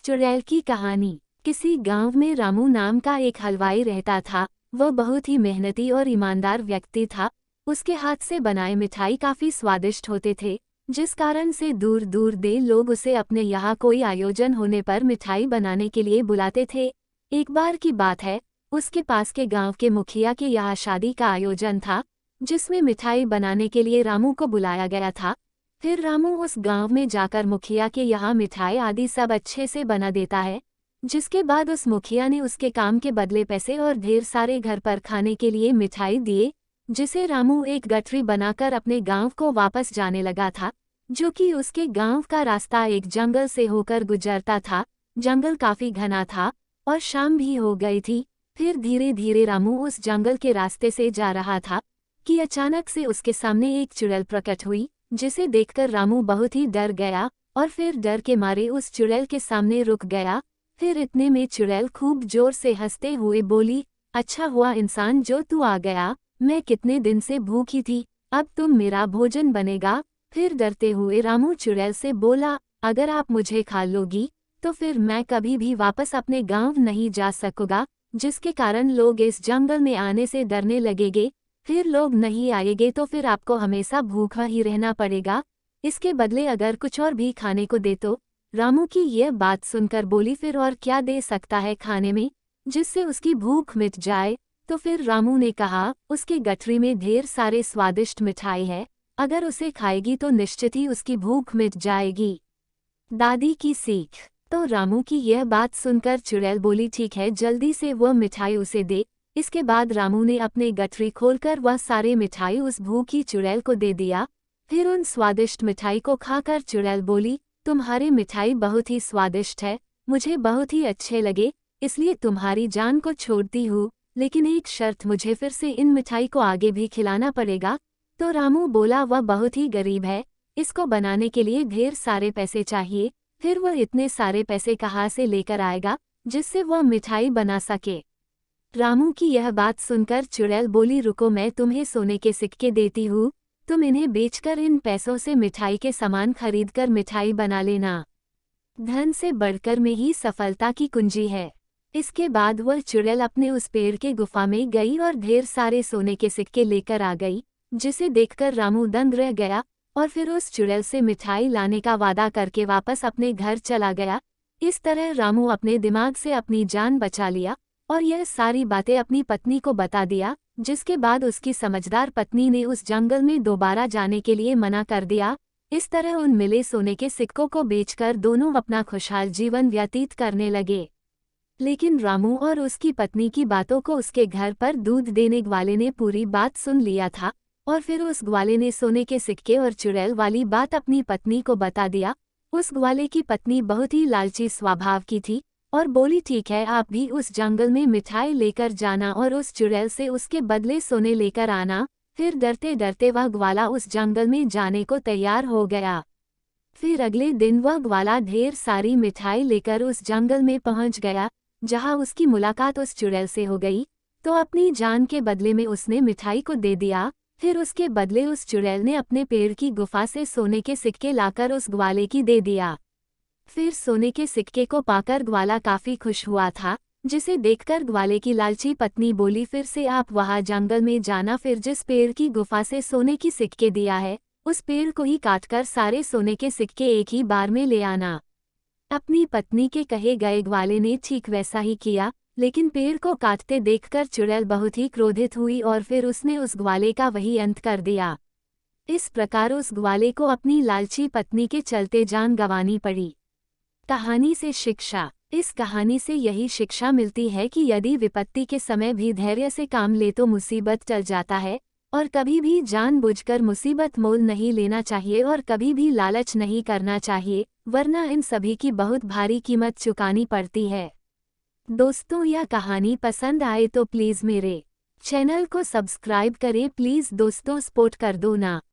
चुड़ैल की कहानी। किसी गांव में रामू नाम का एक हलवाई रहता था। वह बहुत ही मेहनती और ईमानदार व्यक्ति था। उसके हाथ से बनाए मिठाई काफी स्वादिष्ट होते थे, जिस कारण से दूर दूर दे लोग उसे अपने यहाँ कोई आयोजन होने पर मिठाई बनाने के लिए बुलाते थे। एक बार की बात है, उसके पास के गांव के मुखिया के यहाँ शादी का आयोजन था, जिसमें मिठाई बनाने के लिए रामू को बुलाया गया था। फिर रामू उस गांव में जाकर मुखिया के यहाँ मिठाई आदि सब अच्छे से बना देता है, जिसके बाद उस मुखिया ने उसके काम के बदले पैसे और ढेर सारे घर पर खाने के लिए मिठाई दिए, जिसे रामू एक गठरी बनाकर अपने गांव को वापस जाने लगा था, जो कि उसके गांव का रास्ता एक जंगल से होकर गुजरता था। जंगल काफी घना था और शाम भी हो गई थी। फिर धीरे धीरे रामू उस जंगल के रास्ते से जा रहा था कि अचानक से उसके सामने एक चुड़ैल प्रकट हुई, जिसे देखकर रामू बहुत ही डर गया और फिर डर के मारे उस चुड़ैल के सामने रुक गया। फिर इतने में चुड़ैल खूब जोर से हंसते हुए बोली, अच्छा हुआ इंसान जो तू आ गया, मैं कितने दिन से भूखी थी, अब तुम मेरा भोजन बनेगा। फिर डरते हुए रामू चुड़ैल से बोला, अगर आप मुझे खा लोगी तो फिर मैं कभी भी वापस अपने गांव नहीं जा सकूंगा, जिसके कारण लोग इस जंगल में आने से डरने लगेंगे। फिर लोग नहीं आएंगे तो फिर आपको हमेशा भूखा ही रहना पड़ेगा। इसके बदले अगर कुछ और भी खाने को दे तो। रामू की यह बात सुनकर बोली, फिर और क्या दे सकता है खाने में जिससे उसकी भूख मिट जाए। तो फिर रामू ने कहा, उसकी गठरी में ढेर सारे स्वादिष्ट मिठाई है, अगर उसे खाएगी तो निश्चित ही उसकी भूख मिट जाएगी। दादी की सीख। तो रामू की यह बात सुनकर चुड़ैल बोली, ठीक है, जल्दी से वह मिठाई उसे दे। इसके बाद रामू ने अपने गठरी खोलकर वह सारे मिठाई उस भूखी चुड़ैल को दे दिया। फिर उन स्वादिष्ट मिठाई को खाकर चुड़ैल बोली, तुम्हारी मिठाई बहुत ही स्वादिष्ट है, मुझे बहुत ही अच्छे लगे, इसलिए तुम्हारी जान को छोड़ती हूँ, लेकिन एक शर्त, मुझे फिर से इन मिठाई को आगे भी खिलाना पड़ेगा। तो रामू बोला, वह बहुत ही गरीब है, इसको बनाने के लिए ढेर सारे पैसे चाहिए। फिर वह इतने सारे पैसे कहाँ से लेकर आएगा जिससे वह मिठाई बना सके। रामू की यह बात सुनकर चुड़ैल बोली, रुको, मैं तुम्हें सोने के सिक्के देती हूँ, तुम इन्हें बेचकर इन पैसों से मिठाई के सामान खरीदकर मिठाई बना लेना। धन से बढ़कर में ही सफलता की कुंजी है। इसके बाद वह चुड़ैल अपने उस पेड़ के गुफा में गई और ढेर सारे सोने के सिक्के लेकर आ गई, जिसे देखकर रामू दंग रह गया और फिर उस चुड़ैल से मिठाई लाने का वादा करके वापस अपने घर चला गया। इस तरह रामू अपने दिमाग से अपनी जान बचा लिया और यह सारी बातें अपनी पत्नी को बता दिया, जिसके बाद उसकी समझदार पत्नी ने उस जंगल में दोबारा जाने के लिए मना कर दिया। इस तरह उन मिले सोने के सिक्कों को बेचकर दोनों अपना खुशहाल जीवन व्यतीत करने लगे। लेकिन रामू और उसकी पत्नी की बातों को उसके घर पर दूध देने ग्वाले ने पूरी बात सुन लिया था और फिर उस ग्वाले ने सोने के सिक्के और चुड़ैल वाली बात अपनी पत्नी को बता दिया। उस ग्वाले की पत्नी बहुत ही लालची स्वभाव की थी और बोली, ठीक है, आप भी उस जंगल में मिठाई लेकर जाना और उस चुड़ैल से उसके बदले सोने लेकर आना। फिर डरते डरते वह ग्वाला उस जंगल में जाने को तैयार हो गया। फिर अगले दिन वह ग्वाला ढेर सारी मिठाई लेकर उस जंगल में पहुंच गया, जहां उसकी मुलाकात उस चुड़ैल से हो गई। तो अपनी जान के बदले में उसने मिठाई को दे दिया। फिर उसके बदले उस चुड़ैल ने अपने पेड़ की गुफा से सोने के सिक्के लाकर उस ग्वाले की दे दिया। फिर सोने के सिक्के को पाकर ग्वाला काफी खुश हुआ था, जिसे देखकर ग्वाले की लालची पत्नी बोली, फिर से आप वहां जंगल में जाना, फिर जिस पेड़ की गुफा से सोने की सिक्के दिया है उस पेड़ को ही काटकर सारे सोने के सिक्के एक ही बार में ले आना। अपनी पत्नी के कहे गए ग्वाले ने ठीक वैसा ही किया, लेकिन पेड़ को काटते देखकर चुड़ैल बहुत ही क्रोधित हुई और फिर उसने उस ग्वाले का वही अंत कर दिया। इस प्रकार उस ग्वाले को अपनी लालची पत्नी के चलते जान गंवानी पड़ी। कहानी से शिक्षा। इस कहानी से यही शिक्षा मिलती है कि यदि विपत्ति के समय भी धैर्य से काम ले तो मुसीबत टल जाता है, और कभी भी जानबूझकर मुसीबत मोल नहीं लेना चाहिए और कभी भी लालच नहीं करना चाहिए, वरना इन सभी की बहुत भारी कीमत चुकानी पड़ती है। दोस्तों, यह कहानी पसंद आए तो प्लीज़ मेरे चैनल को सब्सक्राइब करें, प्लीज़ दोस्तों, सपोर्ट कर दो ना।